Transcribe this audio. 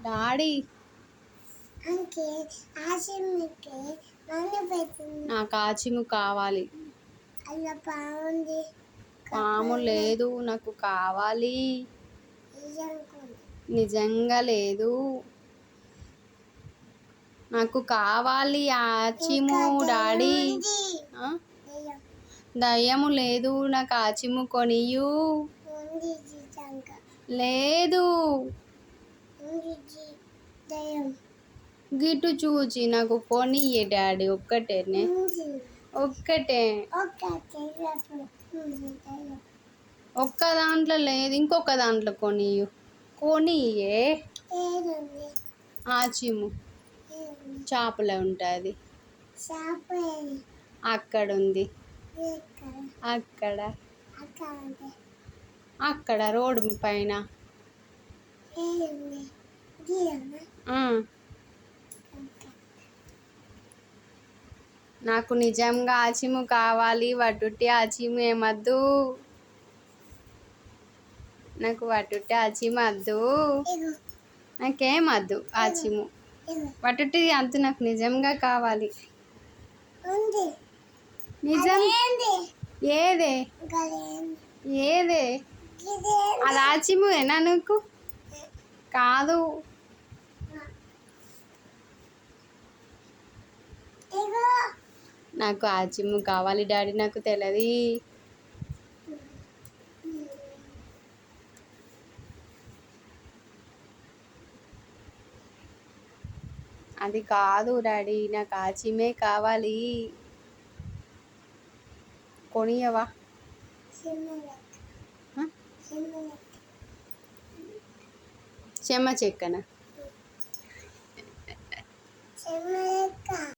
Daddy అంకే ఆశమికి నన్ను పెట్టింది. నాకు ఆచిము కావాలి. అలా బాగుంది. పాము లేదు, నాకు కావాలి. నిజంకుంది. నిజంగా లేదు, నాకు కావాలి ఆచిము డాడీ. ఆ? దయ్యం దయ్యము లేదు, నాకు ఆచిము కొనియు. ఉంది నిజంగా. లేదు, ఉంది దయ్యం గిటు చూచి నాకు కొనియే డాడీ. ఒక్కటేనే, ఉంది. ఒక్కటే. ఉంది దయ్యం. ఒక్క దాంట్లో లేదు, ఇంకొక దాంట్లో కొనియు. కొనియే ఏదుంది? ఆచిము ఏదుంది? చేపలో ఉంటుంది. షాప్ ఏది? అక్కడ ఉంది. ఎక్కడ? అక్కడ అక్కడ ఉంది. అక్కడ రోడ్డు పైన. ఏదుంది? గీయమ్మా. ఆ, నాకు నిజంగా ఆచిము కావాలి. వటుట్టి ఆచిము ఏమద్దు, నాకు వటుట్టి ఆచిము వద్దు, ఇగో నాకేమద్దు ఆచిము. ఇగో వటుట్టి వద్దు, నాకు నిజంగా కావాలి. ఉంది. నిజం ఏంది? ఏదే గదేంది? ఏదే గిదేంది? అది ఆచిముయేనా నీకు? కాదు, ఇగో నాకు ఆచిము కావాలి డాడీ, నాకు తెలియదు. అది కాదు డాడీ, నాకు ఆచిమే కావాలి. కొనియవా? సిమ్మలెక్క. ఆ? సిమ్మలెక్క. చెమ్మ చెక్కన చెమ్మ